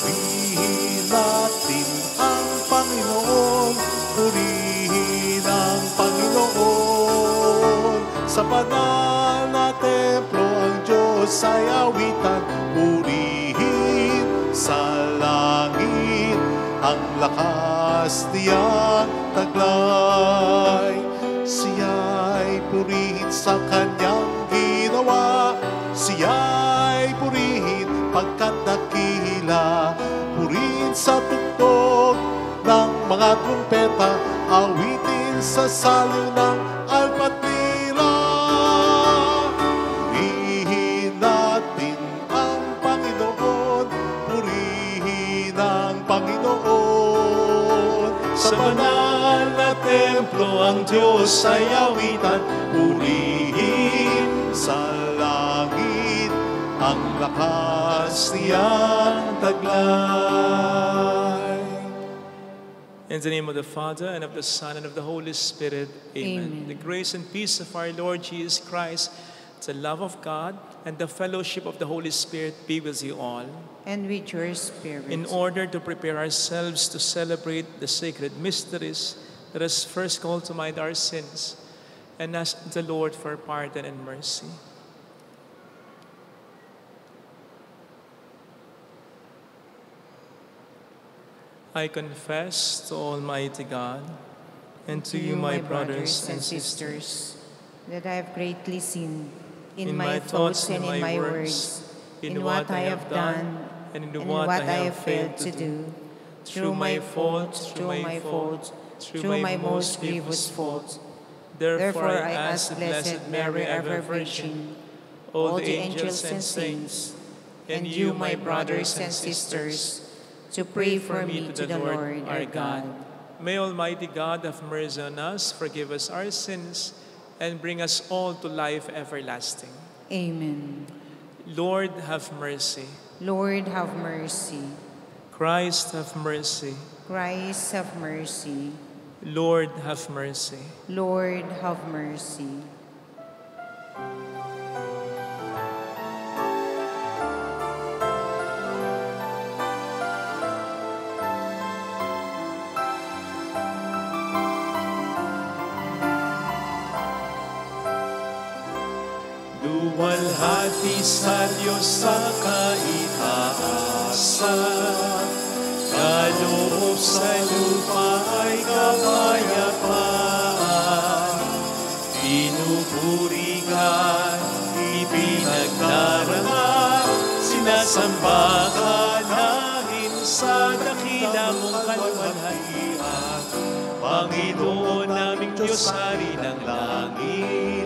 Purihin natin ang Panginoon, purihin ang Panginoon. Sa banal na templo ang Diyos ay awitan, purihin sa langit ang lakas niyang taglay. Siya'y purihin sa kanyang ginawa, siya'y purihin pagkat dakila. Purihin sa tugtog ng mga trumpeta, awitin sa saliw ng alpat nila. Purihin natin ang Panginoon, purihin ang Panginoon. Sa banal na templo ang Diyos ay awitan, purihin sa langit ang lakas niyang taglay. In the name of the Father, and of the Son, and of the Holy Spirit. Amen. The grace and peace of our Lord Jesus Christ, the love of God, and the fellowship of the Holy Spirit be with you all. And with your spirit. In order to prepare ourselves to celebrate the sacred mysteries, let us first call to mind our sins and ask the Lord for pardon and mercy. I confess to Almighty God and to you, my brothers and sisters, that I have greatly sinned in my thoughts and in my words, in what I have done and in what I have failed to do, through my fault, through my most grievous fault. Therefore I ask the Blessed Mary, ever Virgin, all the angels and saints, and you, my brothers and sisters, to pray for me to the Lord our God. May Almighty God have mercy on us, forgive us our sins, and bring us all to life everlasting. Amen. Lord, have mercy. Lord, have mercy. Christ, have mercy. Christ, have mercy. Lord, have mercy. Lord, have mercy. Luwalhati sa Diyos sa kaitaasan, kaloob sa lupa ay kapayapaan. Pinupuri ka, ipinagdarama, sinasamba ka namin sa dakila mong kaluwalhatian. Panginoon naming Diyos, Hari ng langit,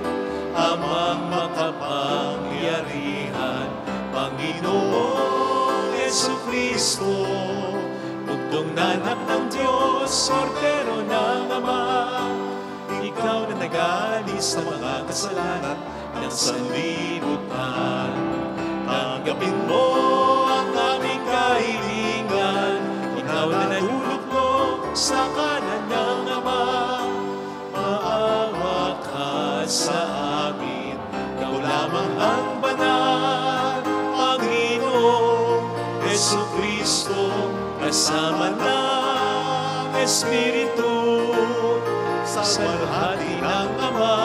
Amang makapangyarihan, Panginoong Jesucristo, bugtong na anak ng Diyos, sordero ng Ama. Ikaw na nag-aalis sa mga kasalanan ng sanlibutan. Tanggapin mo ang aming kahilingan, ikaw na naluluklok sa kanan ng Ama. Maawa ka sa amin, ikaw lamang ang banal, Panginoong Jesucristo, kasama ng Espiritu, sa salhati ng Ama.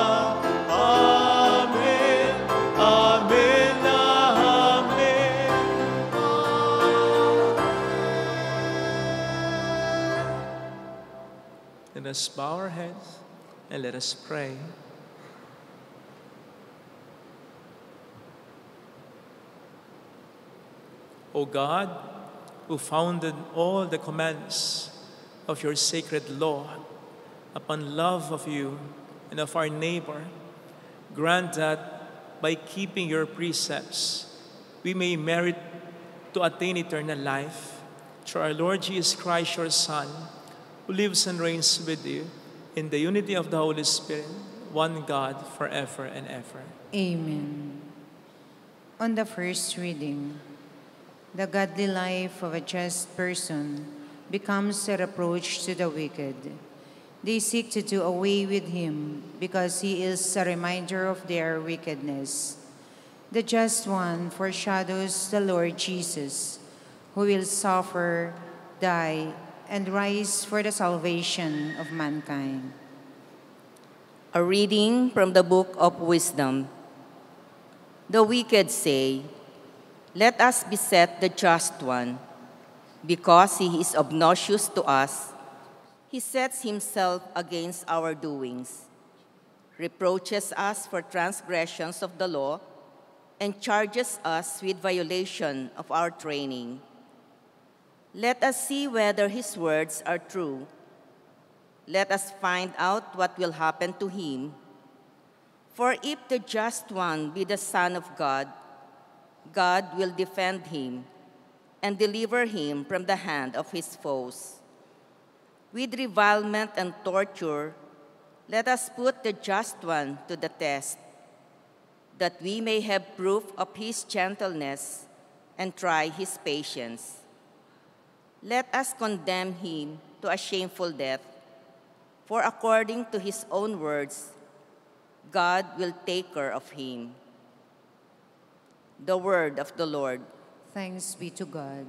Amen, Amen, Amen. Let us bow our heads and let us pray. O God, who founded all the commands of your sacred law upon love of you and of our neighbor, grant that by keeping your precepts, we may merit to attain eternal life through our Lord Jesus Christ, your Son, who lives and reigns with you in the unity of the Holy Spirit, one God, forever and ever. Amen. On the first reading, the godly life of a just person becomes a reproach to the wicked. They seek to do away with him because he is a reminder of their wickedness. The just one foreshadows the Lord Jesus, who will suffer, die, and rise for the salvation of mankind. A reading from the Book of Wisdom. The wicked say, "Let us beset the just one. Because he is obnoxious to us, he sets himself against our doings, reproaches us for transgressions of the law, and charges us with violation of our training. Let us see whether his words are true. Let us find out what will happen to him. For if the just one be the Son of God, God will defend him and deliver him from the hand of his foes. With revilement and torture, let us put the just one to the test, that we may have proof of his gentleness and try his patience. Let us condemn him to a shameful death, for according to his own words, God will take care of him." The word of the Lord. Thanks be to God.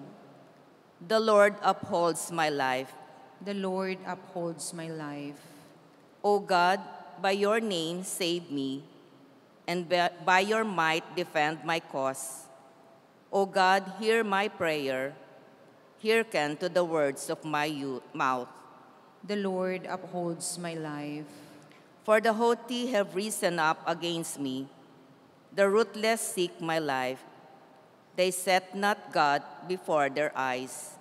The Lord upholds my life. The Lord upholds my life. O God, by your name save me, and by your might defend my cause. O God, hear my prayer. Hearken to the words of my mouth. The Lord upholds my life. For the haughty have risen up against me. The ruthless seek my life. They set not God before their eyes.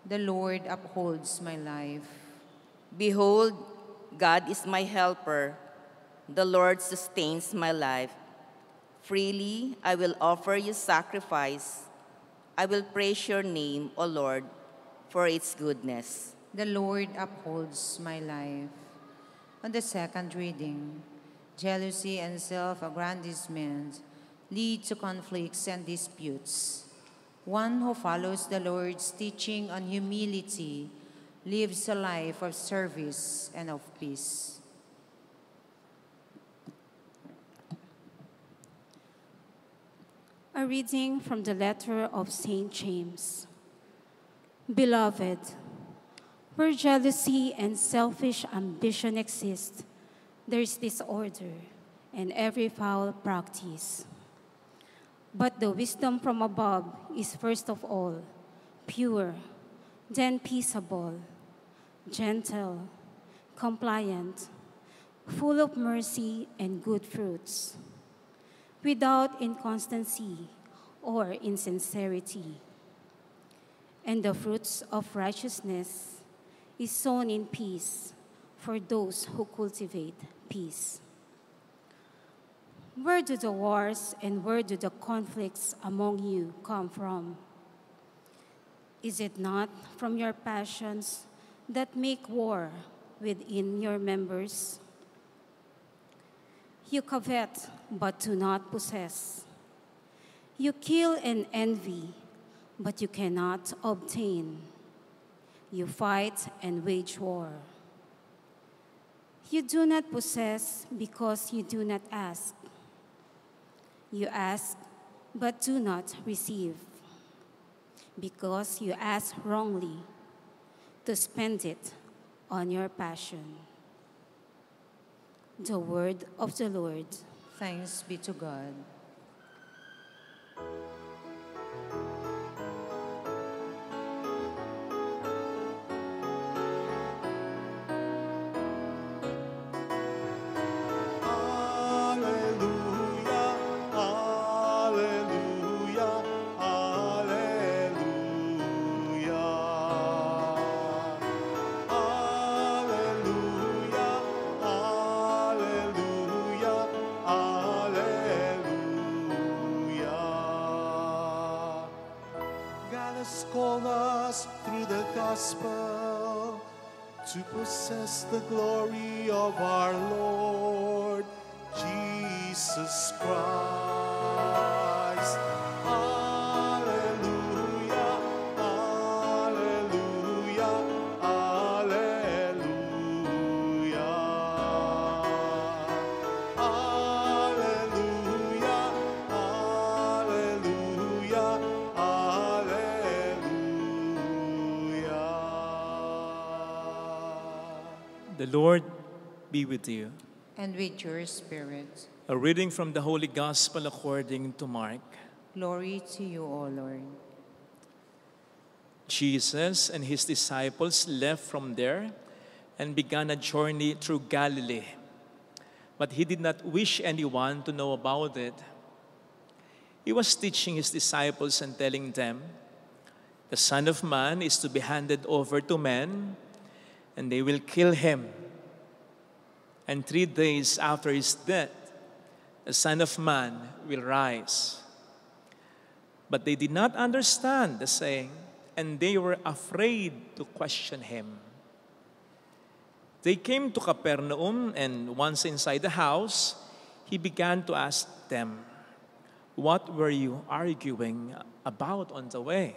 The Lord upholds my life. Behold, God is my helper. The Lord sustains my life. Freely I will offer you sacrifice. I will praise your name, O Lord, for its goodness. The Lord upholds my life. On the second reading, jealousy and self-aggrandizement lead to conflicts and disputes. One who follows the Lord's teaching on humility lives a life of service and of peace. A reading from the letter of St. James. Beloved, where jealousy and selfish ambition exist, there is disorder and every foul practice. But the wisdom from above is first of all pure, then peaceable, gentle, compliant, full of mercy and good fruits, without inconstancy or insincerity. And the fruits of righteousness is sown in peace for those who cultivate peace. Where do the wars and where do the conflicts among you come from? Is it not from your passions that make war within your members? You covet, but do not possess. You kill and envy, but you cannot obtain. You fight and wage war. You do not possess because you do not ask. You ask, but do not receive, because you ask wrongly to spend it on your passion. The word of the Lord. Thanks be to God. to possess the glory of our Lord Jesus Christ. Alleluia, alleluia, alleluia. Alleluia, alleluia, alleluia. The Lord be with you. And with your spirit. A reading from the Holy Gospel according to Mark. Glory to you, O Lord. Jesus and his disciples left from there and began a journey through Galilee. But he did not wish anyone to know about it. He was teaching his disciples and telling them, "The Son of Man is to be handed over to men, and they will kill him. And 3 days after his death, the Son of Man will rise." But they did not understand the saying, and they were afraid to question him. They came to Capernaum, and once inside the house, he began to ask them, "What were you arguing about on the way?"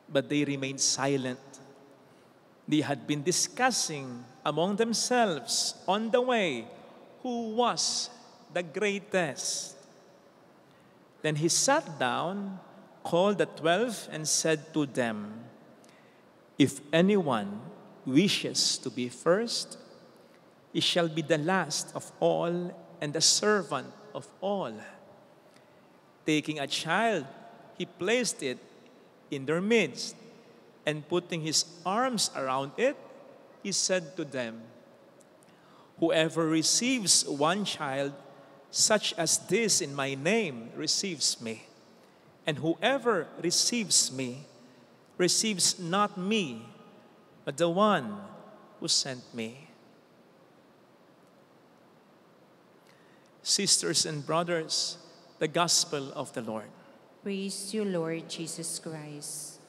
But they remained silent. They had been discussing among themselves on the way who was the greatest. Then he sat down, called the 12, and said to them, "If anyone wishes to be first, he shall be the last of all and the servant of all." Taking a child, he placed it in their midst, and putting his arms around it, he said to them, "Whoever receives one child such as this in my name receives me. And whoever receives me receives not me, but the one who sent me." Sisters and brothers, the Gospel of the Lord. Praise you, Lord Jesus Christ.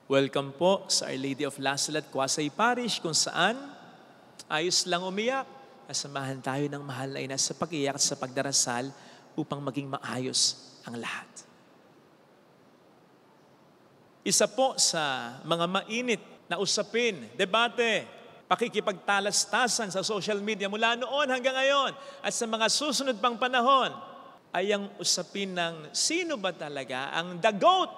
Welcome po sa Our Lady of La Salette, Quasay Parish, kung saan ayos lang umiyak. Asamahan tayo ng mahal na ina sa pag-iyak at sa pagdarasal upang maging maayos ang lahat. Isa po sa mga mainit na usapin, debate, pakikipagtalastasan sa social media mula noon hanggang ngayon at sa mga susunod pang panahon ay ang usapin ng sino ba talaga ang the GOAT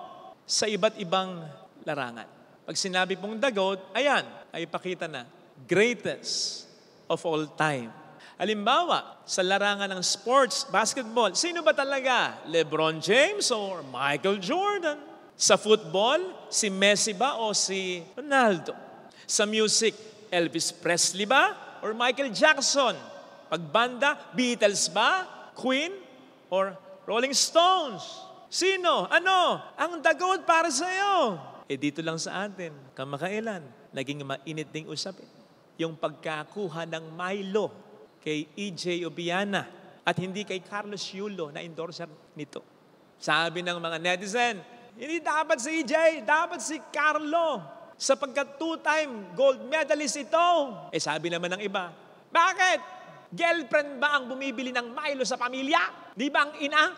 sa iba't ibang larangan. Pag sinabi pong the GOAT, ayan, ay pakita na, greatest of all time. Halimbawa, sa larangan ng sports, basketball, sino ba talaga? LeBron James or Michael Jordan? Sa football, si Messi ba o si Ronaldo? Sa music, Elvis Presley ba or Michael Jackson? Pagbanda, Beatles ba? Queen or Rolling Stones? Sino? Ano? Ang the GOAT para sa iyo. Dito lang sa atin, kamakailan, naging mainit ding usapin. Yung pagkakuha ng Milo kay E.J. Obiana at hindi kay Carlos Yulo na endorser nito. Sabi ng mga netizen, hindi dapat si E.J., dapat si Carlo sapagkat 2-time gold medalist ito. Sabi naman ng iba, bakit? Girlfriend ba ang bumibili ng Milo sa pamilya? Di ba ang ina?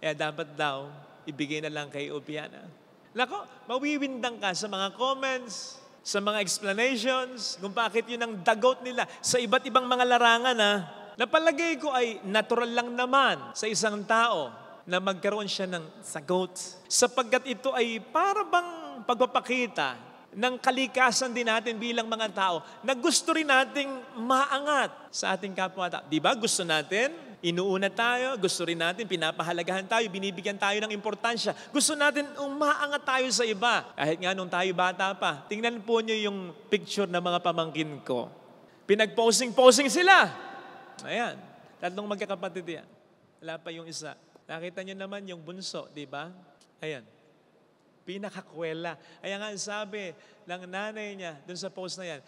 Dapat daw, ibigay na lang kay Obiana. Nako, mawiwindang ka sa mga comments, sa mga explanations, kung bakit yun ang the GOAT nila sa iba't ibang mga larangan Napalagay ko ay natural lang naman sa isang tao na magkaroon siya ng sa GOAT. Sapagkat ito ay para bang pagpapakita ng kalikasan din natin bilang mga tao na gusto rin nating maangat sa ating kapwa-tao. Di ba? Gusto natin, inuuna tayo, gusto rin natin, pinapahalagahan tayo, binibigyan tayo ng importansya. Gusto natin umaangat tayo sa iba. Kahit nga nung tayo bata pa, tingnan po niyo yung picture ng mga pamangkin ko. Pinag-posing-posing sila. Ayan, 3 magkakapatid yan. Wala pa yung isa. Nakita niyo naman yung bunso, di ba? Ayan. Pinakakwela. Kaya nga sabi ng nanay niya dun sa post na yan,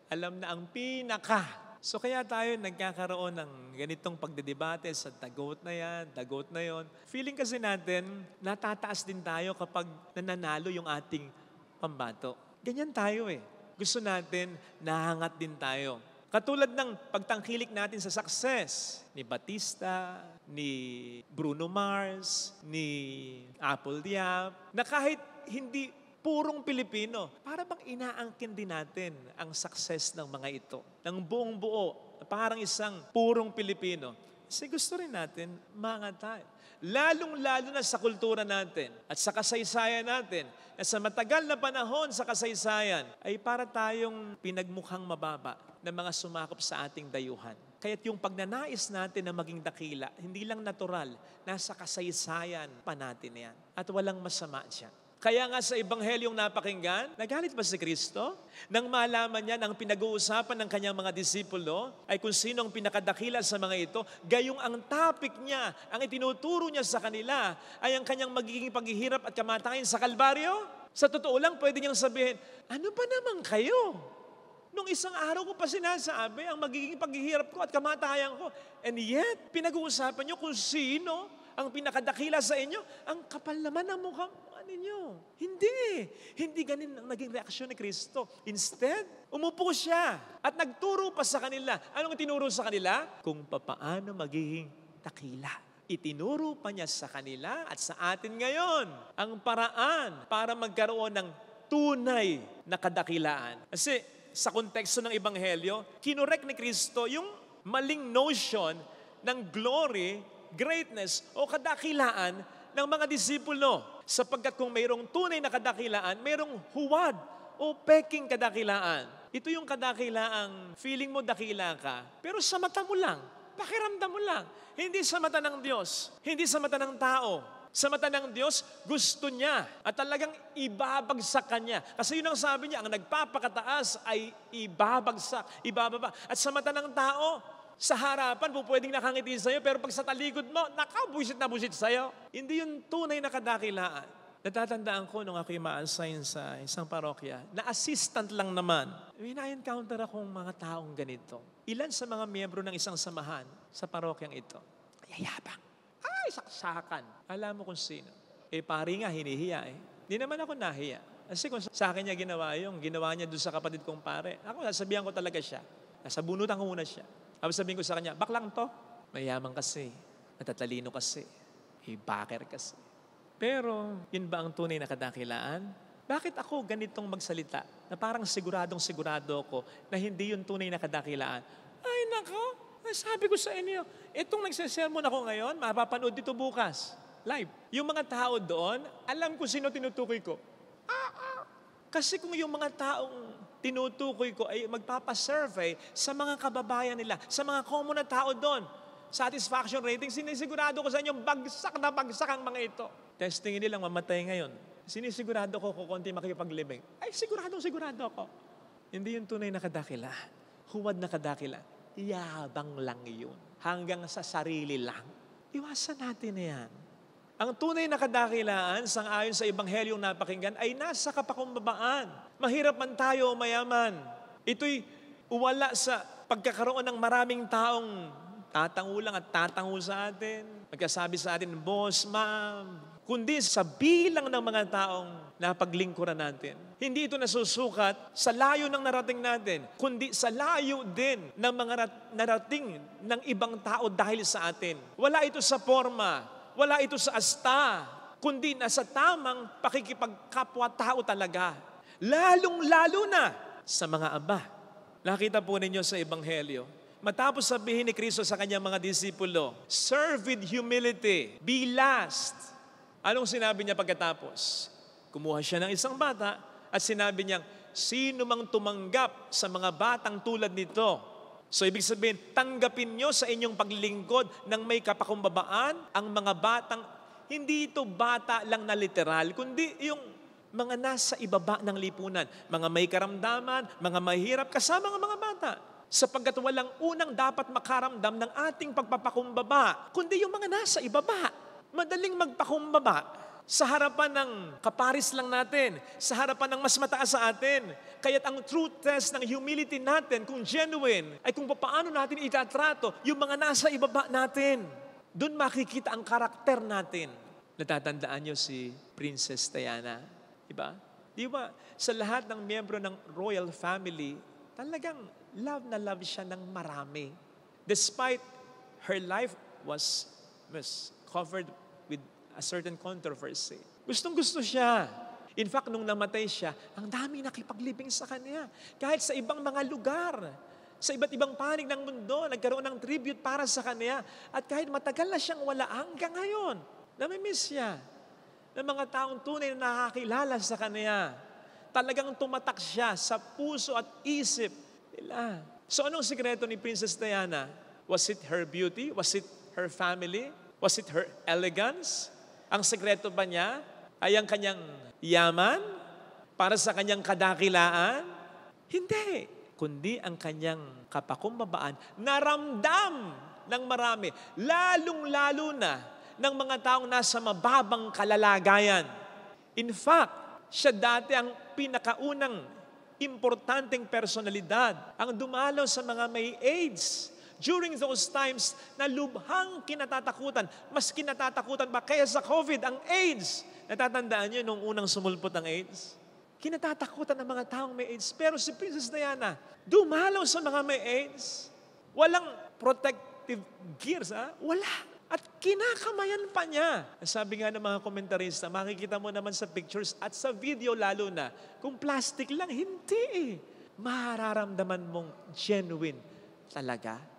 alam na ang pinaka So kaya tayo nagkakaroon ng ganitong pagdedebate sa dagot na yan, dagot na yon. Feeling kasi natin, natataas din tayo kapag nananalo yung ating pambato. Ganyan tayo eh. Gusto natin, nahangat din tayo. Katulad ng pagtangkilik natin sa success ni Batista, ni Bruno Mars, ni Apple Diab, na kahit hindi purong Pilipino, para bang inaangkin din natin ang success ng mga ito, ng buong buo, parang isang purong Pilipino. Kasi gusto rin natin maangat tayo. Lalong-lalo na sa kultura natin at sa kasaysayan natin, na sa matagal na panahon sa kasaysayan, ay para tayong pinagmukhang mababa ng mga sumakop sa ating dayuhan. Kaya't yung pagnanais natin na maging dakila, hindi lang natural, nasa kasaysayan pa natin yan. At walang masama dyan. Kaya nga sa Ebanghelyong napakinggan, nagalit ba si Kristo? Nang malaman niya ang pinag-uusapan ng kanyang mga disipulo, ay kung sino ang pinakadakila sa mga ito, gayong ang topic niya, ang itinuturo niya sa kanila, ay ang kanyang magiging paghihirap at kamatayan sa Kalbaryo? Sa totoo lang, pwede niyang sabihin, ano ba naman kayo? Nung isang araw ko pa sinasabi, ang magiging paghihirap ko at kamatayan ko. And yet, pinag-uusapan niyo kung sino ang pinakadakila sa inyo, ang kapal naman ang mukha ninyo. Hindi ganin ang naging reaksyon ni Kristo. Instead, umupo siya at nagturo pa sa kanila. Anong tinuro sa kanila? Kung papaano magiging dakila. Itinuro pa niya sa kanila at sa atin ngayon ang paraan para magkaroon ng tunay na kadakilaan. Kasi sa konteksto ng Ebanghelyo, kinorek ni Kristo yung maling notion ng glory, greatness o kadakilaan ng mga disipulo. Sapagkat kung mayroong tunay na kadakilaan, mayroong huwad o peking kadakilaan. Ito yung kadakilaang feeling mo dakila ka, pero sa mata mo lang, pakiramdam mo lang. Hindi sa mata ng Diyos, hindi sa mata ng tao. Sa mata ng Diyos, gusto niya at talagang ibabagsak ka niya. Kasi yun ang sabi niya, ang nagpapakataas ay ibabagsak, ibababa. At sa mata ng tao, sa harapan, pwedeng nakangiti sa'yo, pero pag sa talikod mo, buwisit na buwisit sa'yo. Hindi yung tunay na kadakilaan. Natatandaan ko nung ako'y ma-assign sa isang parokya, na assistant lang naman. May na-encounter akong mga taong ganito. Ilan sa mga miyembro ng isang samahan sa parokyang ito, yayabang. Ay, saksakan. Alam mo kung sino. Pari nga, hinihiya eh. Di naman ako nahiya. Kasi kung sa akin niya ginawa niya doon sa kapatid kong pare, ako sasabihan ko talaga siya. Nasabunutan ko muna siya. Tapos sabihin ko sa kanya, baklang to. Mayaman kasi, matatalino kasi, baker kasi. Pero, yun ba ang tunay na kadakilaan? Bakit ako ganitong magsalita na parang siguradong-sigurado ako na hindi yun tunay na kadakilaan? Ay nako, sabi ko sa inyo, itong nagsisermon ako ngayon, mapapanood dito bukas, live. Yung mga tao doon, alam ko sino tinutukoy ko. Kasi kung yung mga taong tinutukoy ko ay magpapasurvey sa mga kababayan nila, sa mga common na tao doon, satisfaction rating, sinisigurado ko sa inyo, bagsak na bagsak ang mga ito. Testingin nilang mamatay ngayon. Sinisigurado ko kung konti makipaglibing. Ay, sigurado ako. Hindi yung tunay na kadakila. Huwad na kadakila. Yabang lang yun. Hanggang sa sarili lang. Iwasan natin yan. Ang tunay na kadakilaan, sang-ayon sa Ebanghelyong napakinggan, ay nasa kapakumbabaan. Mahirap man tayo o mayaman. Ito'y wala sa pagkakaroon ng maraming taong tatangulang at tatango sa atin. Magkasabi sa atin, boss, ma'am. Kundi sa bilang ng mga taong napaglingkuran natin. Hindi ito nasusukat sa layo ng narating natin, kundi sa layo din ng mga narating ng ibang tao dahil sa atin. Wala ito sa forma, wala ito sa asta, kundi nasa tamang pakikipagkapwa-tao talaga. Lalong-lalo na sa mga ama. Nakita po ninyo sa Ebanghelyo, matapos sabihin ni Kristo sa kanyang mga disipulo, serve with humility, be last. Anong sinabi niya pagkatapos? Kumuha siya ng isang bata at sinabi niya, sino mang tumanggap sa mga batang tulad nito. So ibig sabihin, tanggapin nyo sa inyong paglilingkod ng may kapakumbabaan ang mga batang, hindi ito bata lang na literal, kundi yung mga nasa ibaba ng lipunan, mga may karamdaman, mga mahirap, kasama ng mga bata. Sapagkat walang unang dapat makaramdam ng ating pagpapakumbaba, kundi yung mga nasa ibaba. Madaling magpakumbaba. Sa harapan ng kaparis lang natin, sa harapan ng mas mataas sa atin. Kaya't ang true test ng humility natin, kung genuine, ay kung paano natin itatrato yung mga nasa ibaba natin. Doon makikita ang karakter natin. Natatandaan nyo si Princess Diana, diba? Di ba? Sa lahat ng miyembro ng royal family, talagang love na love siya ng marami. Despite her life was covered with a certain controversy. Gustong-gusto siya. In fact, nung namatay siya, ang dami nakipaglibing sa kanya. Kahit sa ibang mga lugar, sa iba't ibang panig ng mundo, nagkaroon ng tribute para sa kanya. At kahit matagal na siyang wala hanggang ngayon, namimiss siya ng mga taong tunay na nakakilala sa kanya. Talagang tumatak siya sa puso at isip nila. So anong sikreto ni Princess Diana? Was it her beauty? Was it her family? Was it her elegance? Ang sekreto ba niya ay ang kanyang yaman para sa kanyang kadakilaan? Hindi. Kundi ang kanyang kapakumbabaan na ramdam ng marami, lalong-lalo na ng mga taong nasa mababang kalalagayan. In fact, siya dati ang pinakaunang importanteng personalidad ang dumalaw sa mga may AIDS. During those times na lubhang kinatatakutan, mas kinatatakutan ba kaya sa COVID ang AIDS? Natatandaan niyo nung unang sumulpot ang AIDS? Kinatatakutan ng mga taong may AIDS. Pero si Princess Diana, dumalaw sa mga may AIDS. Walang protective gears, ha? Wala. At kinakamayan pa niya. Sabi nga ng mga komentarista, makikita mo naman sa pictures at sa video lalo na, kung plastic lang, hindi eh. Mararamdaman mong genuine talaga.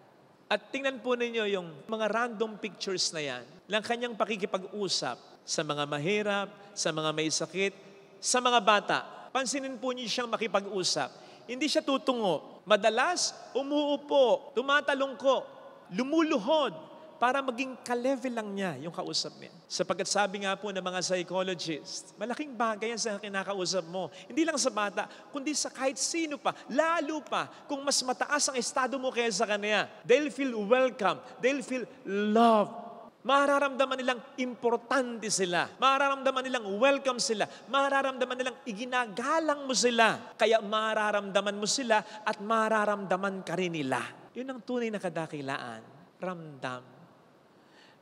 At tingnan po ninyo yung mga random pictures na yan ng kanyang pakikipag-usap sa mga mahirap, sa mga may sakit, sa mga bata. Pansinin po niyo siyang makipag-usap. Hindi siya tutungo. Madalas, umuupo, tumatalongko, lumuluhod, para maging ka-level lang niya yung kausap niya. Sapagkat sabi nga po ng mga psychologists, malaking bagay yan sa kinakausap mo. Hindi lang sa bata, kundi sa kahit sino pa, lalo pa kung mas mataas ang estado mo kaysa kanya. They'll feel welcome. They'll feel loved. Mararamdaman nilang importante sila. Mararamdaman nilang welcome sila. Mararamdaman nilang iginagalang mo sila. Kaya mararamdaman mo sila at mararamdaman ka rin nila. Yun ang tunay na kadakilaan. Ramdam.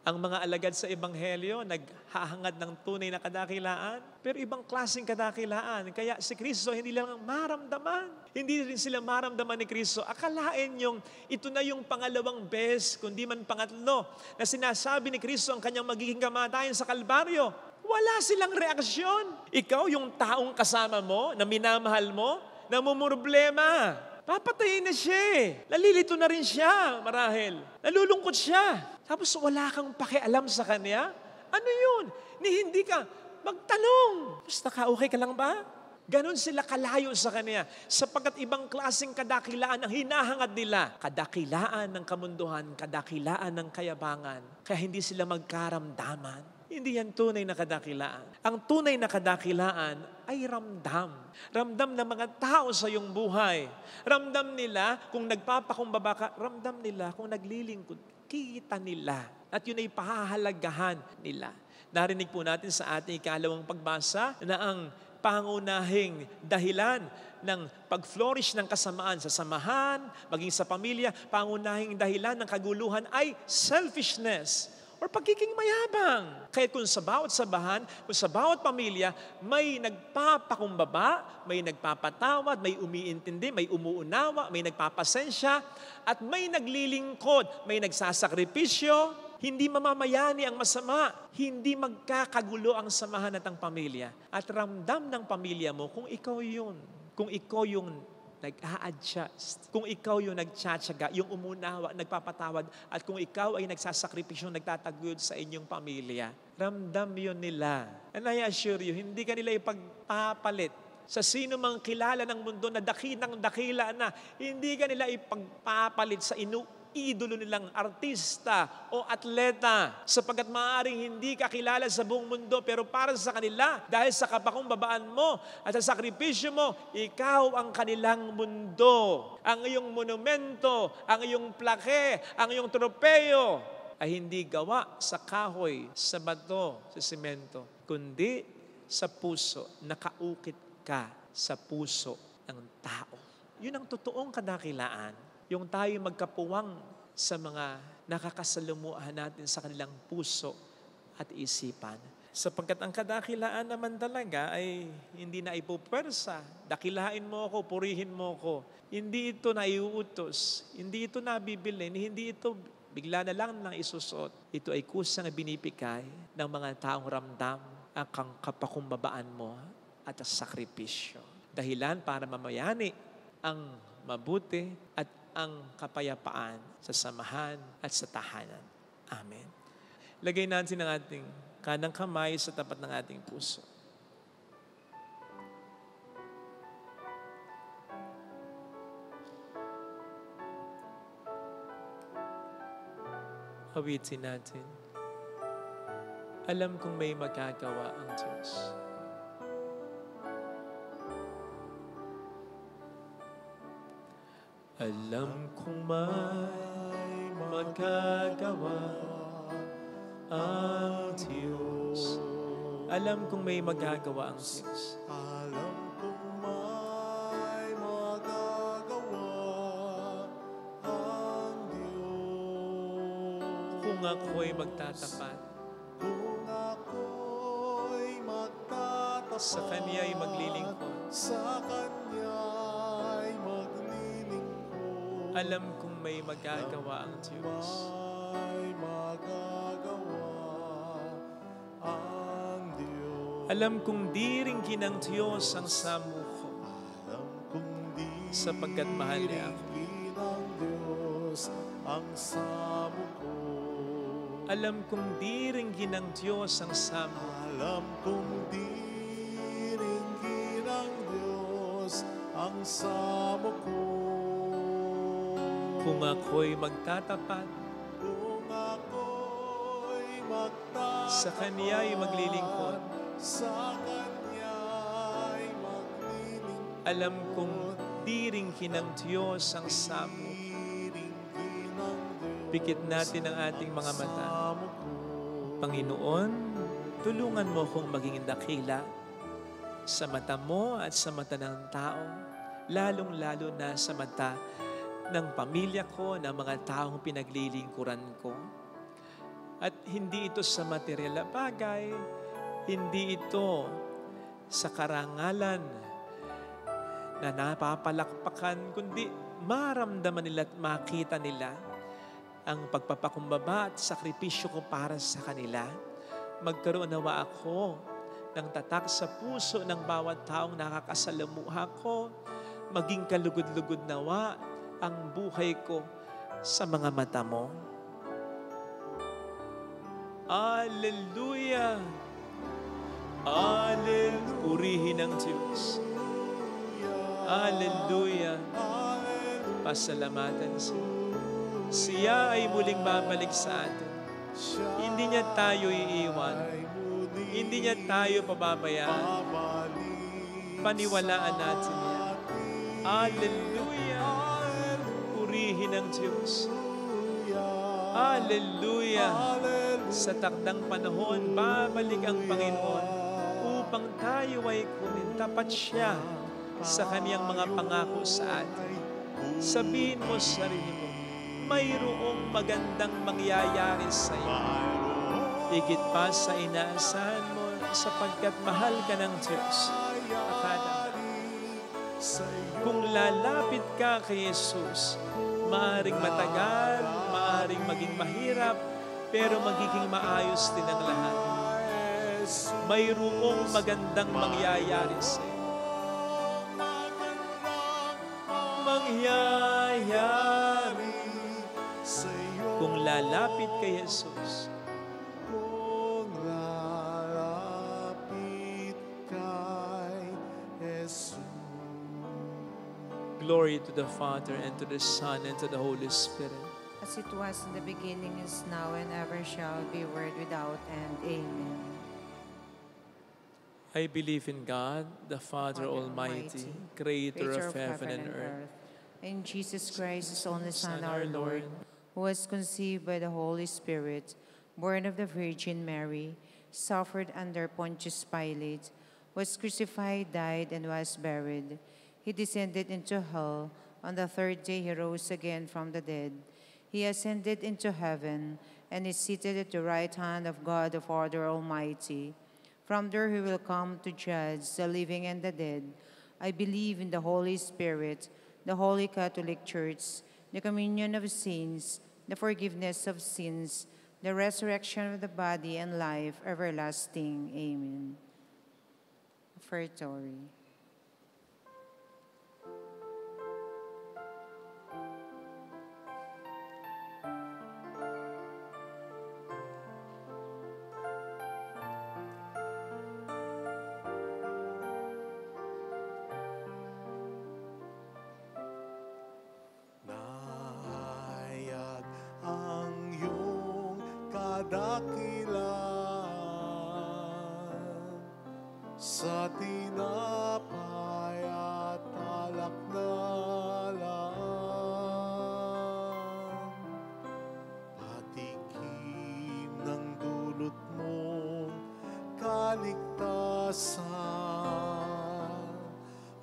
Ang mga alagad sa Ebanghelyo, naghahangad ng tunay na kadakilaan, pero ibang klaseng kadakilaan. Kaya si Kristo hindi lang maramdaman. Hindi rin sila maramdaman ni Kristo. Akalain yung ito na yung pangalawang beses, kundi man pangatlo, na sinasabi ni Kristo ang kanyang magiging kamatayan sa Kalbaryo. Wala silang reaksyon. Ikaw, yung taong kasama mo, na minamahal mo, namumroblema. Papatayin na siya eh. Nalilito na rin siya, marahil. Nalulungkot siya. Tapos wala kang pakialam sa kanya? Ano yun? Ni hindi ka magtanong. Basta ka, okay ka lang ba? Ganon sila kalayo sa kanya. Sapagkat ibang klaseng kadakilaan ang hinahangad nila. Kadakilaan ng kamunduhan, kadakilaan ng kayabangan. Kaya hindi sila magkaramdaman. Hindi yan tunay na kadakilaan. Ang tunay na kadakilaan ay ramdam. Ramdam ng mga tao sa iyong buhay. Ramdam nila kung nagpapakumbaba ka. Ramdam nila kung naglilingkod. Kita nila. At yun ay pahahalagahan nila. Narinig po natin sa ating ikalawang pagbasa na ang pangunahing dahilan ng pag-flourish ng kasamaan sa samahan, maging sa pamilya, pangunahing dahilan ng kaguluhan ay selfishness or pagiging mayabang. Kaya kung sa bawat sabahan, kung sa bawat pamilya, may nagpapakumbaba, may nagpapatawad, may umiintindi, may umuunawa, may nagpapasensya, at may naglilingkod, may nagsasakripisyo, hindi mamamayani ang masama, hindi magkakagulo ang samahan at ang pamilya. At ramdam ng pamilya mo kung ikaw yun, kung ikaw yung nag-a-adjust, kung ikaw yung nagtsatsaga, yung umunawa, nagpapatawad, at kung ikaw ay nagsasakripisyo, nagtataguyod sa inyong pamilya, ramdam yun nila. And I assure you, hindi ka nila ipagpapalit sa sino mang kilala ng mundo na dakilang dakila na, hindi ka nila ipagpapalit sa idolo nilang artista o atleta sapagkat maaaring hindi ka kilala sa buong mundo pero para sa kanila, dahil sa kapakumbabaan mo at sa sakripisyo mo, ikaw ang kanilang mundo. Ang iyong monumento, ang iyong plake, ang iyong tropeyo ay hindi gawa sa kahoy, sa bato, sa semento, kundi sa puso. Nakaukit ka sa puso ng tao. Yun ang totoong kadakilaan. Yung tayo magkapuwang sa mga nakakasalumuhan natin sa kanilang puso at isipan. Sapagkat ang kadakilaan naman talaga ay hindi na ipupwersa. Dakilain mo ako, purihin mo ako. Hindi ito naiuutos, hindi ito nabibilin, hindi ito bigla na lang nang isusuot. Ito ay kusang binibigay ng mga taong ramdam ang kapakumbabaan mo at ang sakripisyo. Dahilan para mamayani ang mabuti at ang kapayapaan sa samahan at sa tahanan. Amen. Lagay natin ang ating kanang kamay sa tapat ng ating puso. Awitin natin. Alam kong may magagawa ang Diyos. Alam kong may magagawa ang Diyos. Alam kong may magagawa ang Diyos. Alam kong may magagawa ang Diyos. Kung ako'y magtatapat, Kung ako'y magtatapat, sa Kaniya'y maglilingkod, sa Kanya'y maglilingkod, alam kong may magagawa ang Diyos. may magagawa ang Diyos. Alam kong di rin ginang Diyos ang samuko, Alam kong di sapagkat mahal niya ako. rin ng Diyos ang samo ko. Alam kong di rin ginang Diyos ang samuko, Alam kong di rin ginang Diyos ang samo ko. kung ako'y magtatapat, Kung ako'y magtatapat, sa Kaniya'y maglilingkod, sa Kanya'y maglilingkod, alam kong di rin ginang Diyos ang samuko. di rin ginang Diyos Pikit natin ang ating mga mata. samo ko. Panginoon, tulungan mo kong maging dakila sa mata mo at sa mata ng tao, lalong-lalo na sa mata ng pamilya ko, ng mga taong pinaglilingkuran ko. At hindi ito sa material na bagay, hindi ito sa karangalan na napapalakpakan, kundi maramdaman nila at makita nila ang pagpapakumbaba at sakripisyo ko para sa kanila. Magkaroon nawa ako ng tatak sa puso ng bawat taong nakakasalamuha ko. Maging kalugod-lugod nawa ang buhay ko sa mga mata mo. Alleluia! Alleluia! Purihin ang Diyos. Alleluia! Pasalamatan siya. Siya ay muling babalik sa atin. Hindi niya tayo iiwan. Hindi niya tayo pababayaan. Paniwalaan natin niya. Alleluia! Purihin ang Diyos. Alleluia! Sa takdang panahon, babalik ang Panginoon upang tayo ay kunin. Tapat siya sa kaniyang mga pangako sa atin. Sabihin mo sa sarili mo, mayroong magandang mangyayari sa iyo. Higit pa sa inaasahan mo sapagkat mahal ka ng Diyos. Akala kung lalapit ka kay Jesus, maaring matagal, maaring maging mahirap, pero magiging maayos din ang lahat. Mayroong magandang mangyayari sa iyo. Mangyayari kung lalapit kay Jesus. Kung lalapit kay Jesus. Glory to the Father, and to the Son, and to the Holy Spirit. As it was in the beginning, is now, and ever shall be, world without end. Amen. I believe in God, the Father Almighty, creator of heaven and earth, and Jesus Christ, His only Son, our Lord, who was conceived by the Holy Spirit, born of the Virgin Mary, suffered under Pontius Pilate, was crucified, died, and was buried. He descended into hell. On the third day he rose again from the dead. He ascended into heaven and is seated at the right hand of God the Father Almighty. From there he will come to judge the living and the dead. I believe in the Holy Spirit, the Holy Catholic Church, the communion of saints, the forgiveness of sins, the resurrection of the body, and life everlasting. Amen. Offertory. Nahayag ang iyong kadakilan sa tinapay at alak na lang. Patikim ng dulot mong kaligtasan,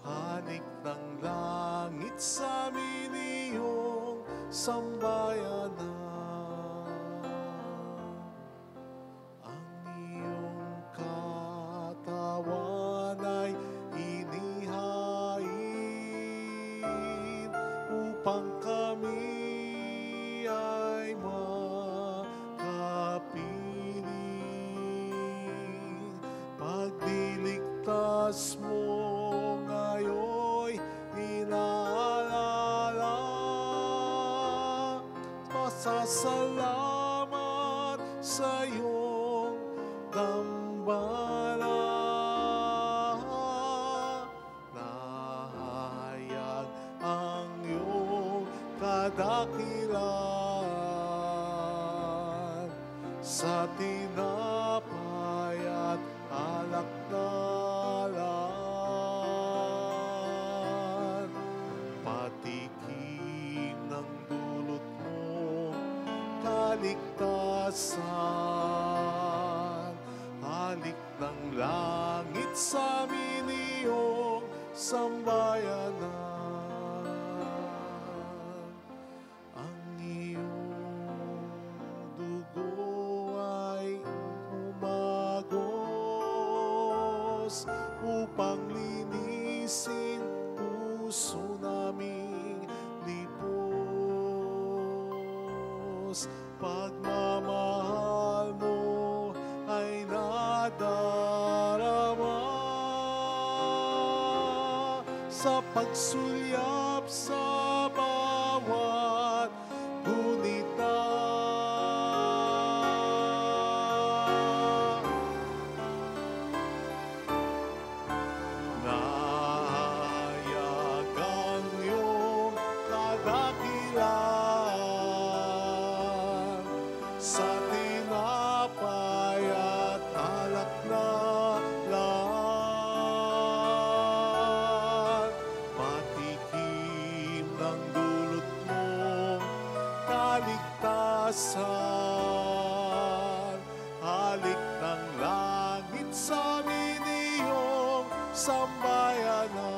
hanik ng langit sa amin iyong sambayanan. Ang iyong katawan ay inihain upang kami ay makapiling. Pagliligtas mo ngayon inaalala, pasasalamat sa iyong dambana. Nahayag ang iyong kadakilan sa tinapay at alak na lang. Patikim ng dulot mo kaligtasan, halik ng langit sa amin iyong sambayanan. Ang iyong dugo ay umagos upang linisin puso naming lipos. Pagmamahal mo ay nadarama sa pagsulyap sa bawat gunita. Nahayag ang iyong kadakilan sa tinapay at alak na lang. Patikim ng dulot mong kaligtasan, halik ng langit sa amin iyong sambayanan.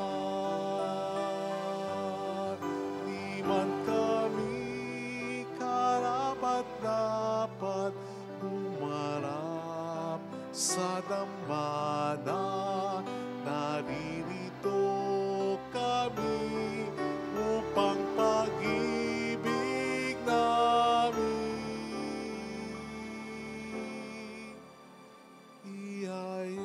Di man kami karapat-dapat humarap sa dambana, naririto kami upang pag-ibig namin ihayag.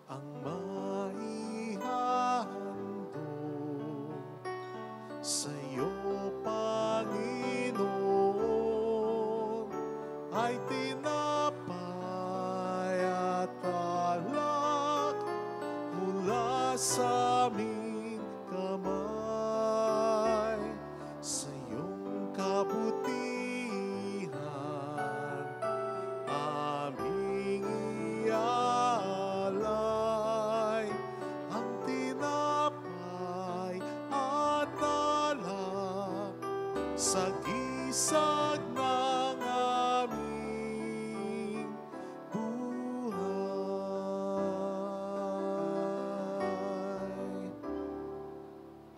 Ang maihandog sa iyo, Panginoon, sagisag ng aming buhay.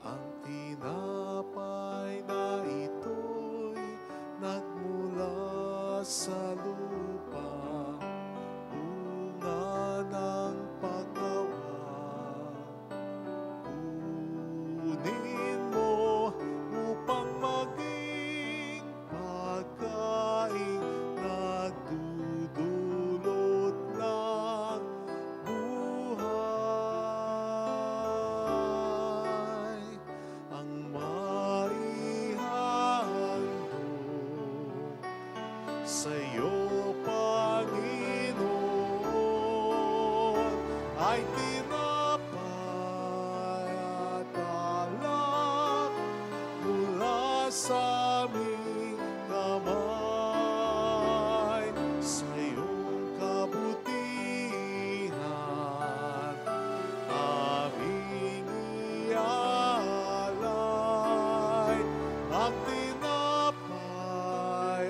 Ang tinapay na ito'y nagmula sa lupa, bunga ng paggawa. Kunin mo upang maging pagkain nagdudulot ng buhay. Ang maihandog sa'yo, Panginoon, ay tinapay at alak mula sa aming kamay. Sa iyong kabutihan aming ialay. Ang tinapay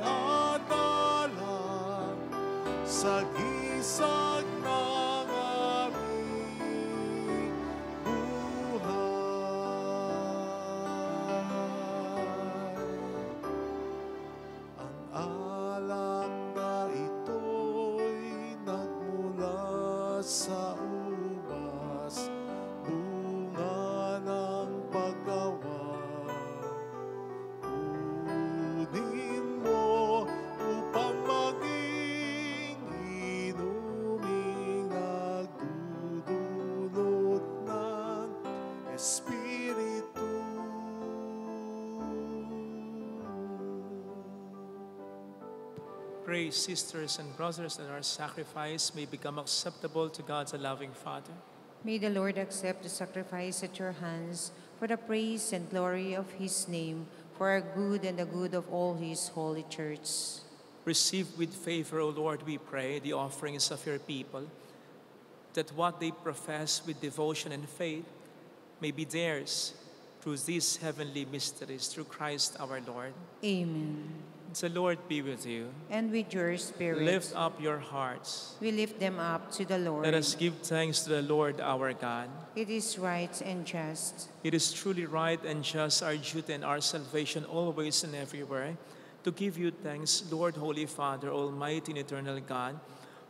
at alak, sagisag ng aming buhay. Ang alak na ito'y nagmula sa ubas, bunga ng paggawa. Kunin mo upang maging inuming nagdudulot ng Espiritu. Pray, sisters and brothers, that our sacrifice may become acceptable to God, the loving Father. May the Lord accept the sacrifice at your hands for the praise and glory of his name, for our good and the good of all his holy church. Receive with favor, O Lord, we pray, the offerings of your people, that what they profess with devotion and faith may be theirs through these heavenly mysteries, through Christ our Lord. Amen. The Lord be with you. And with your spirit, Lift up your hearts. we lift them up to the Lord. Let us give thanks to the Lord our God. It is right and just. It is truly right and just, our duty and our salvation, always and everywhere, to give you thanks, Lord, Holy Father, Almighty and Eternal God,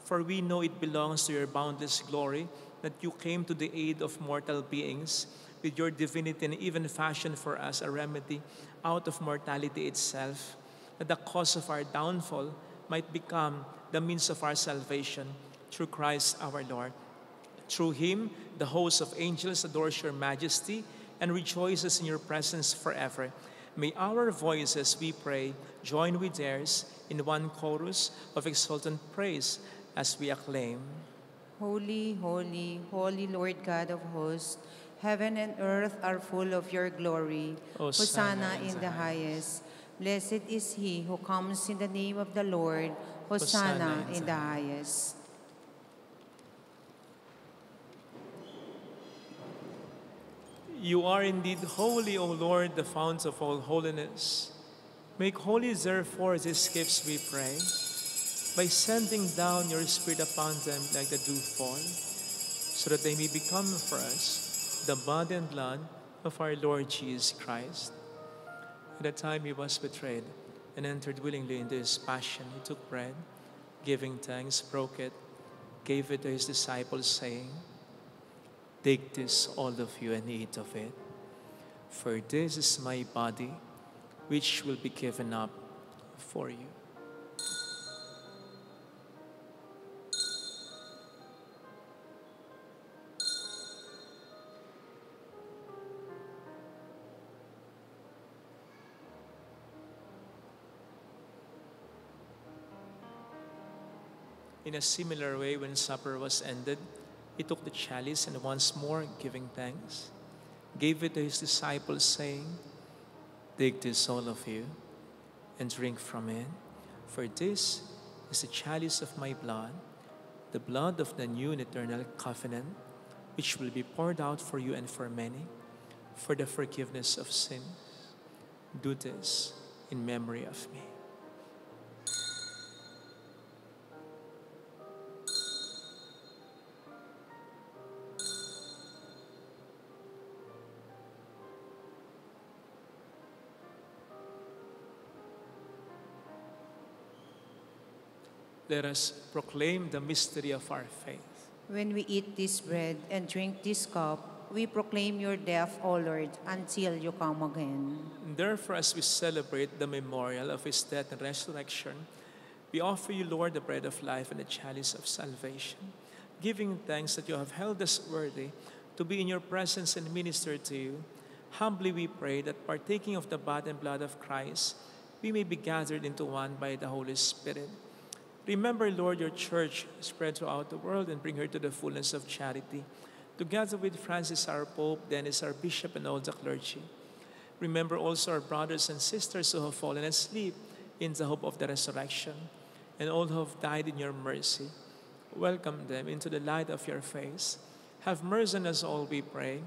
for we know it belongs to your boundless glory that you came to the aid of mortal beings with your divinity and even fashioned for us a remedy out of mortality itself, that the cause of our downfall might become the means of our salvation through Christ our Lord. Through him, the host of angels adores your majesty and rejoices in your presence forever. May our voices, we pray, join with theirs in one chorus of exultant praise as we acclaim. Holy, holy, holy Lord God of hosts, heaven and earth are full of your glory. Hosanna in the highest. Blessed is he who comes in the name of the Lord. Hosanna in the highest. You are indeed holy, O Lord, the fount of all holiness. Make holy, therefore, these gifts, we pray, by sending down your Spirit upon them like the dewfall, so that they may become for us the body and blood of our Lord Jesus Christ. At the time he was betrayed and entered willingly into his passion, he took bread, giving thanks, broke it, gave it to his disciples, saying, "Take this, all of you, and eat of it. For this is my body, which will be given up for you." In a similar way, when supper was ended, he took the chalice and once more, giving thanks, gave it to his disciples, saying, "Take this, all of you, and drink from it. For this is the chalice of my blood, the blood of the new and eternal covenant, which will be poured out for you and for many, for the forgiveness of sins. Do this in memory of me. Let us proclaim the mystery of our faith. When we eat this bread and drink this cup, we proclaim your death, O Lord, until you come again. And therefore, as we celebrate the memorial of his death and resurrection, we offer you, Lord, the bread of life and the chalice of salvation, giving thanks that you have held us worthy to be in your presence and minister to you. Humbly we pray that partaking of the body and blood of Christ, we may be gathered into one by the Holy Spirit. Remember, Lord, your church spread throughout the world and bring her to the fullness of charity. Together with Francis, our Pope, Dennis, our Bishop, and all the clergy. Remember also our brothers and sisters who have fallen asleep in the hope of the resurrection, and all who have died in your mercy. Welcome them into the light of your face. Have mercy on us all, we pray,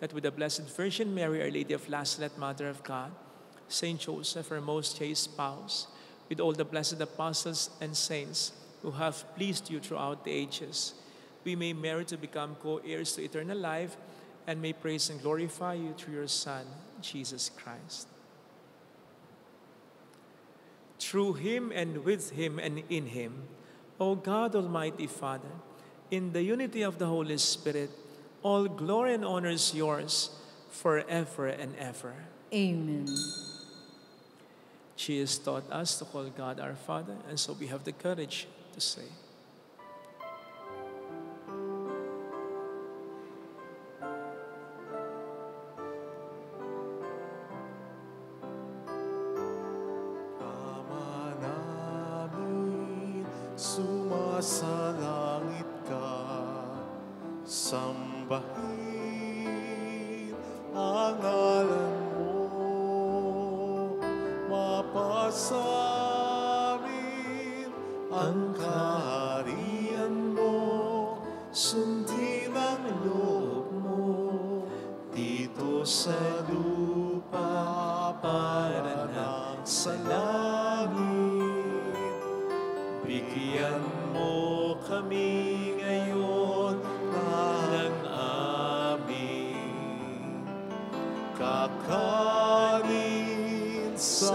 that with the Blessed Virgin Mary, Our Lady of Lazaret, Mother of God, Saint Joseph, our most chaste spouse, with all the blessed apostles and saints who have pleased you throughout the ages, we may merit to become co-heirs to eternal life and may praise and glorify you through your Son, Jesus Christ. Through him and with him and in him, O God, Almighty Father, in the unity of the Holy Spirit, all glory and honor is yours forever and ever. Amen. Jesus taught us to call God our Father, and so we have the courage to say, Ama namin, sumasalangit ka, sambahin ang ngalan mo, mapasamin ang kaharian mo, sundin ang loob mo, dito sa lupa para ng sa langit. Bigyan mo kami ngayon ng aming kakanin sa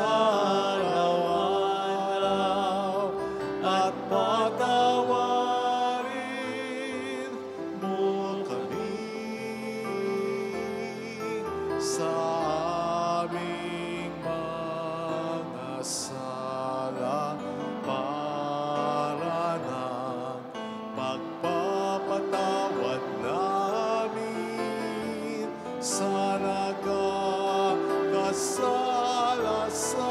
araw-araw at patawarin mo kami sa aming mga sala para ng pagpapatawad namin sa nagkakasala sa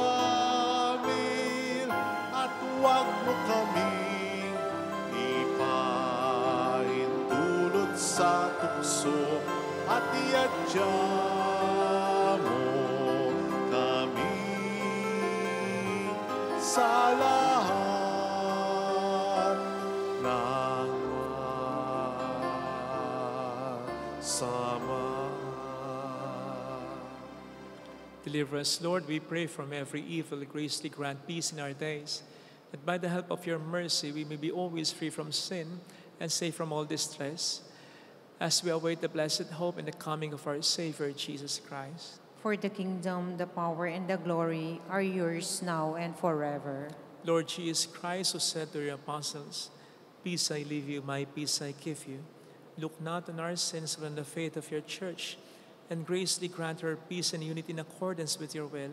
amin, at huwag mo kaming ipahintulot sa tukso, at iadya mo kami sa lahat ng masama. Deliver us, Lord, we pray, from every evil. Graciously grant peace in our days, that by the help of your mercy we may be always free from sin and safe from all distress, as we await the blessed hope and the coming of our Savior, Jesus Christ. For the kingdom, the power, and the glory are yours now and forever. Lord Jesus Christ, who said to your apostles, "Peace I leave you, my peace I give you," look not on our sins but on the faith of your church, and graciously grant her peace and unity in accordance with your will,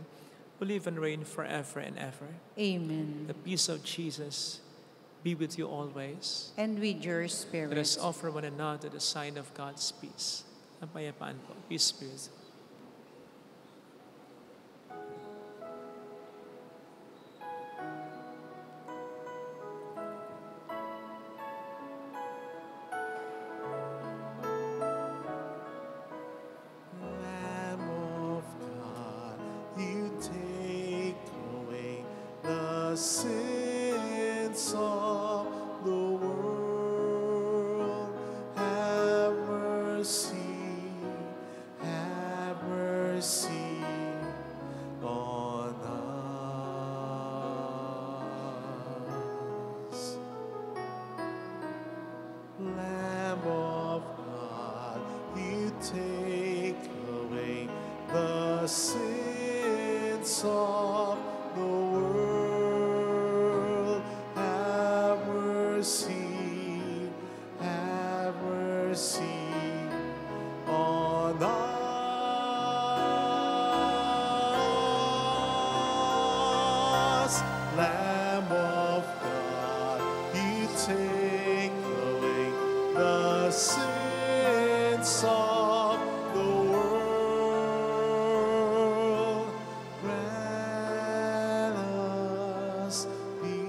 who live and reign forever and ever. Amen. The peace of Jesus be with you always. And with your spirit. Let us offer one another the sign of God's peace. Ang payapaan po. Peace be with you. Lamb of God, you take away the sins of the world. Have mercy, have sins of the world. Have mercy, have mercy on us. Lamb of God, you take away the sins of the world. Grant us peace.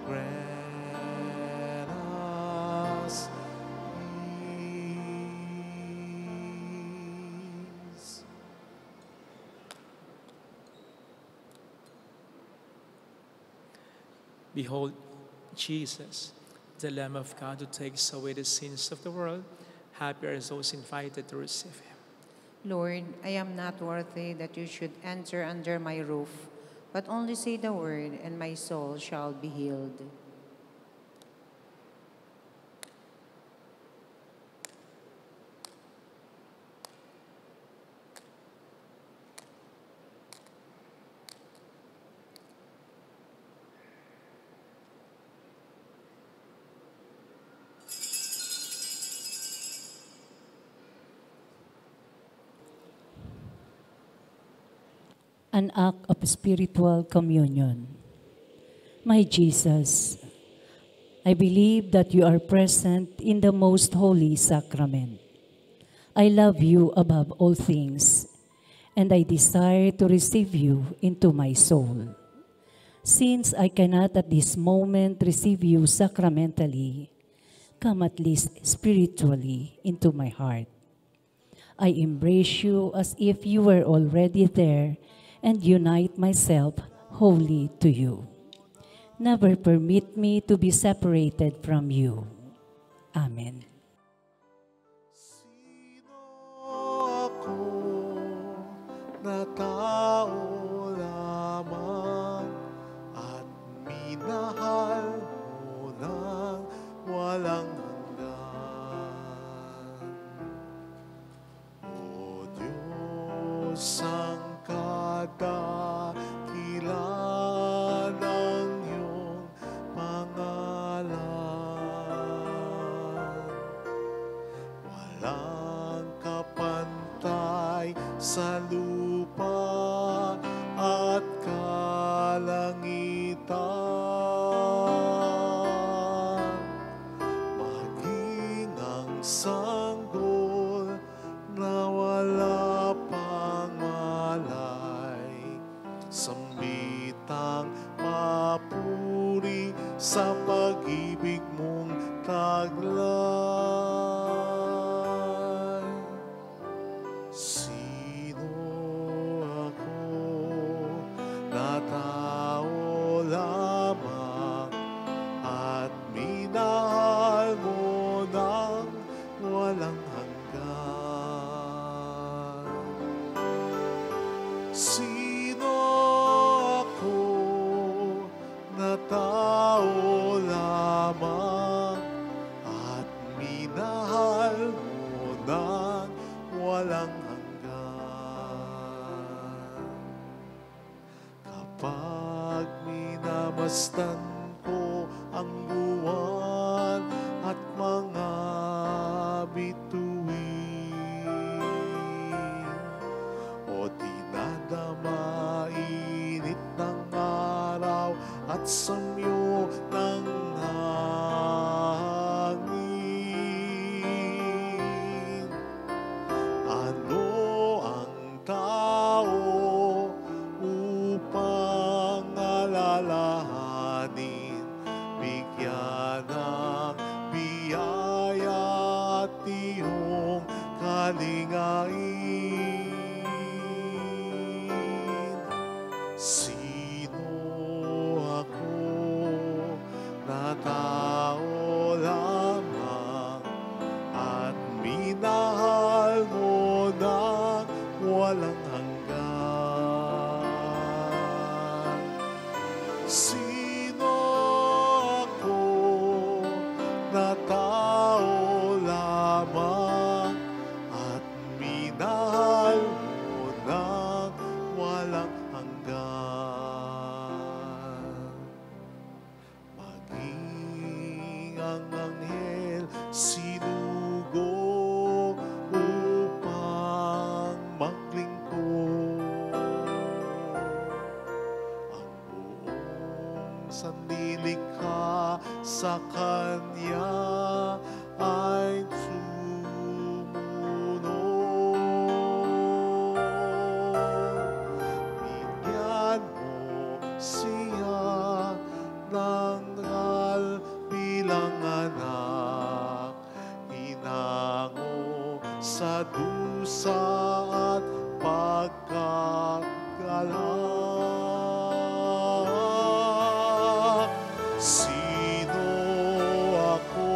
Grant us peace. Behold, Jesus, the Lamb of God who takes away the sins of the world. Happy are those invited to receive him. Lord, I am not worthy that you should enter under my roof, but only say the word, and my soul shall be healed. An act of spiritual communion. My Jesus, I believe that you are present in the most holy sacrament. I love you above all things, and I desire to receive you into my soul. Since I cannot at this moment receive you sacramentally, come at least spiritually into my heart. I embrace you as if you were already there and unite myself wholly to you. Never permit me to be separated from you. Amen. Sino ako na tao lamang at minahal mo ng walang hanggan. O Diyos, ang kadakilan ng iyong pangalan. Walang kapantay sa lupa at kalangitan. Maging ang sanggol na wala pang malay, sambitang mapuri sa pag-ibig mong taglay. Sino ako na tao lamang at minahal mo ng walang hanggan? Sino ako na tao lamang at minahal mo ng walang hanggan? Kapag minamasdan ko ang buwan at mga bituin, o dinadama init ng araw at samyo ng hangin, ano ang tao upang alalahanin, bigyan ng biyaya at iyong kalingain? Sino ako na tao lamang at minahal mo ng walang hanggan? Sino ako na tao lamang at minahal sa Kanya ay sumunod. Bigyan mo siya ng ngal bilang anak, hinango sa dusa at pagkagalak. Sino ako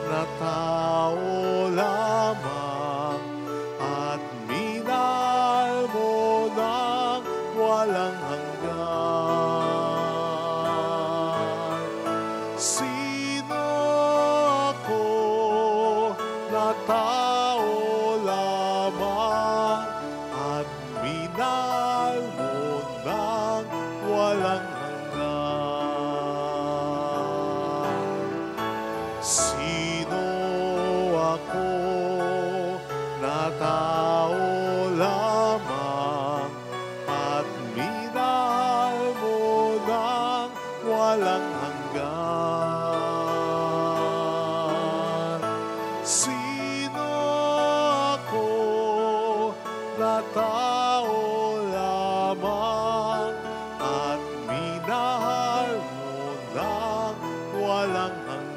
na tao lamang at minahal mo ng walang hanggan? Sino ako na tao lamang at minahal mo ng walang hanggan? Sino ako na tao lamang at minahal mo ng walang hanggan? Sino ako na tao lamang at minahal mo ng walang hanggan?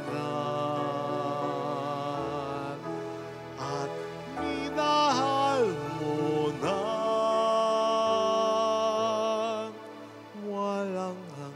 At minahal mo ng walang hanggan.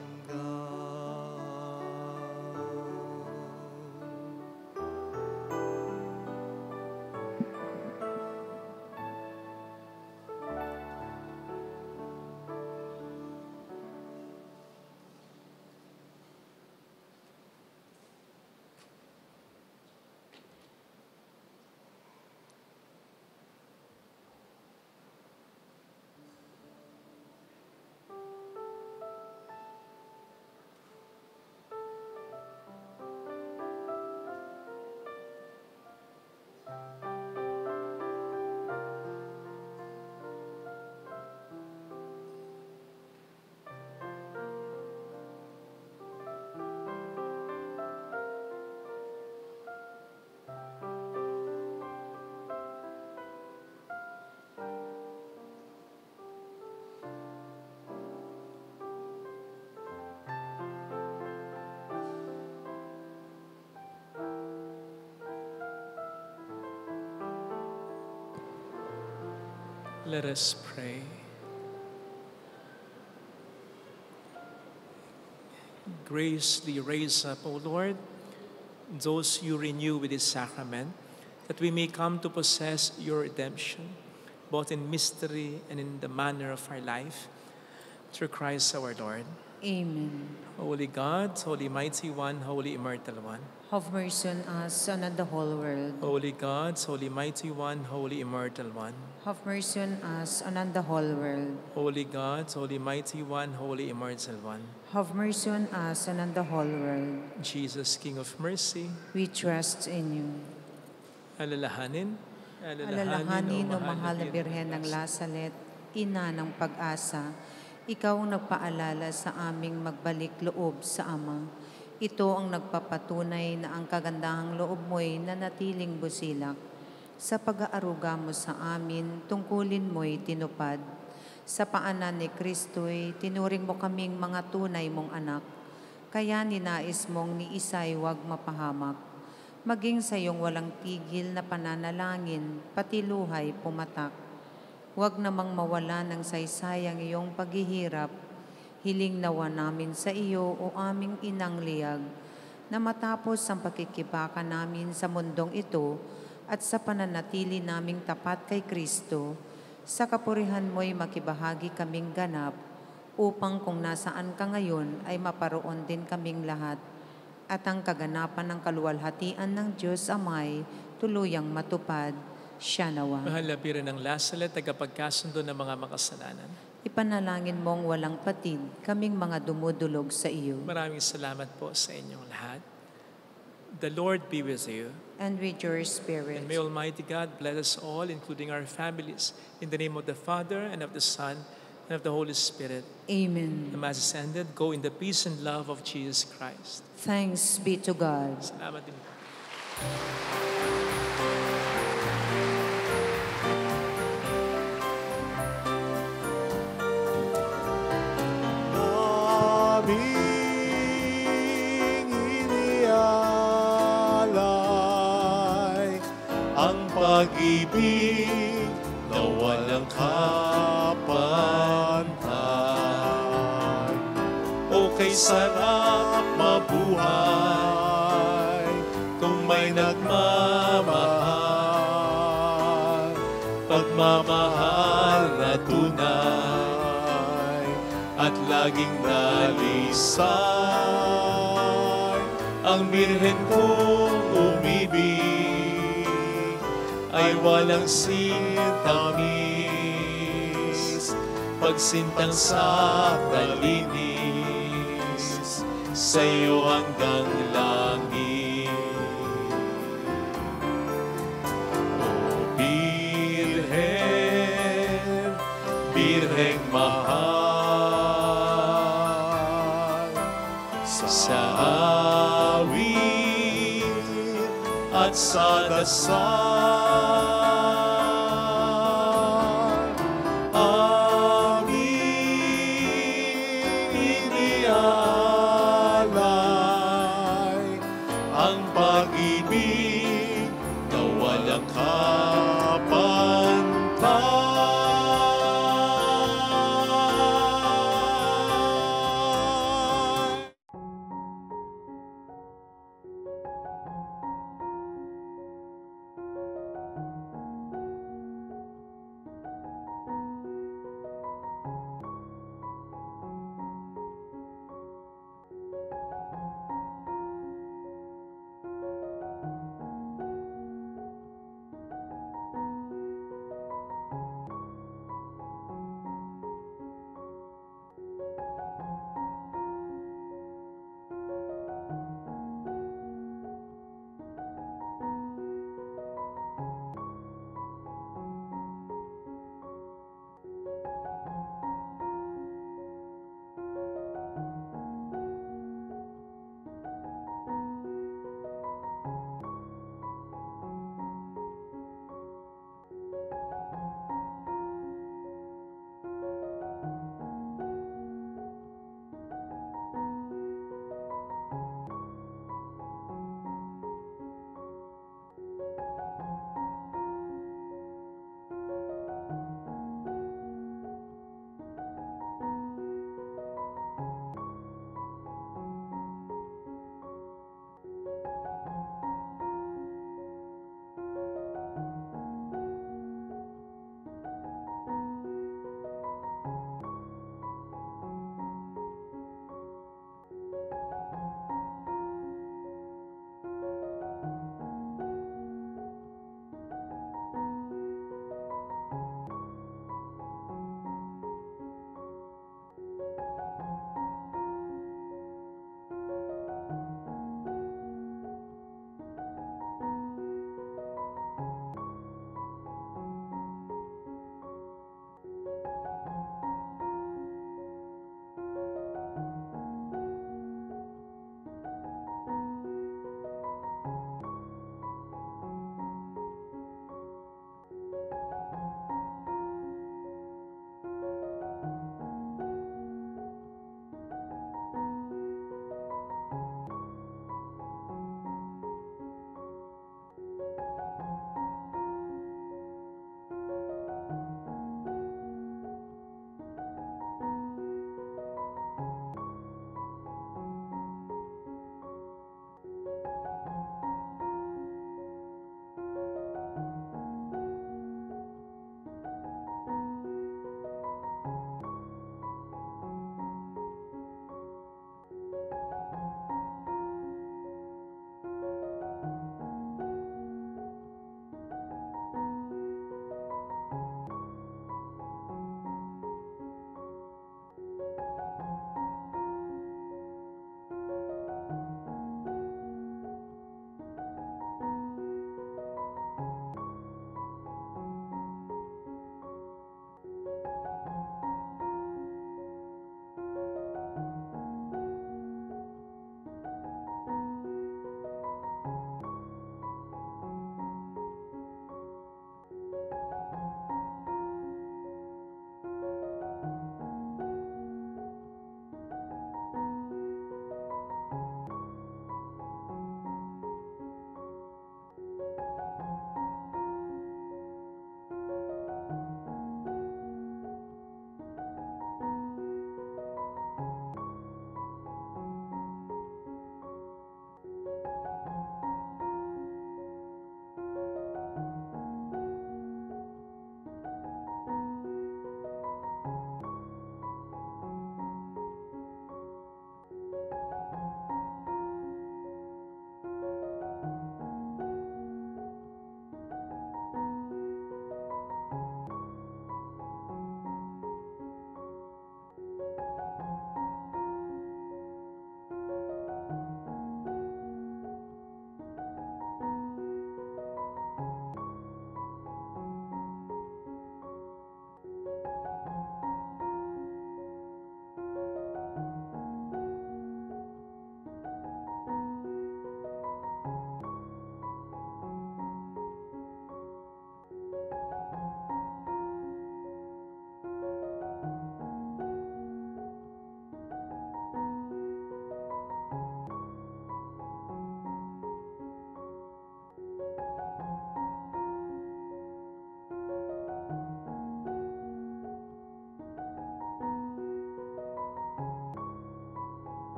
Let us pray. Graciously raise up, O Lord, those you renew with this sacrament, that we may come to possess your redemption, both in mystery and in the manner of our life, through Christ our Lord. Amen. Holy God, Holy Mighty One, Holy Immortal One. Have mercy on us and on the whole world. Holy God, Holy Mighty One, Holy Immortal One. Have mercy on us and on the whole world. Holy God, Holy Mighty One, Holy Immortal One. Have mercy on us and on the whole world. Jesus, King of Mercy, We trust in you. alalahanin, Alalahanin o mahal na Birhen ng Lasalet, Ina ng pag-asa, ikaw ang nagpaalala sa aming magbalik loob sa Ama. Ito ang nagpapatunay na ang kagandahang loob mo'y nanatiling busilak. Sa pag-aaruga mo sa amin, tungkulin mo'y tinupad. Sa paanan ni Kristo'y tinuring mo kaming mga tunay mong anak. Kaya ninais mong ni Isay huwag mapahamak. Maging sa iyong walang tigil na pananalangin, pati luhay pumatak. Huwag namang mawala ng saysayang iyong paghihirap. Hiling nawa namin sa iyo o aming inang liyag, na matapos ang pakikibaka namin sa mundong ito at sa pananatili naming tapat kay Kristo, sa kapurihan mo'y makibahagi kaming ganap, upang kung nasaan ka ngayon ay maparoon din kaming lahat, at ang kaganapan ng kaluwalhatian ng Diyos Amay tuluyang matupad. Siya nawa. Mahal na Birhen ng Lasalet, tagapagkasundo ng mga makasalanan. Ipanalangin mong walang patid, kaming mga dumudulog sa iyo. Maraming salamat po sa inyong lahat. The Lord be with you. And with your spirit. And may Almighty God bless us all, including our families, in the name of the Father, and of the Son, and of the Holy Spirit. Amen. The Mass is ended. Go in the peace and love of Jesus Christ. Thanks be to God. Salamat din. Aming inialay ang pag-ibig na walang kapantay. O kay sarap mabuhay kung may nagmamahal, pagmamahal na tunay at laging nalisay. Ang birhen kong umibig ay walang sintamis, pagsintang sa kalinis, sa'yo hanggang langit. O Birhen, Birheng mahal, sa awit at sa dasal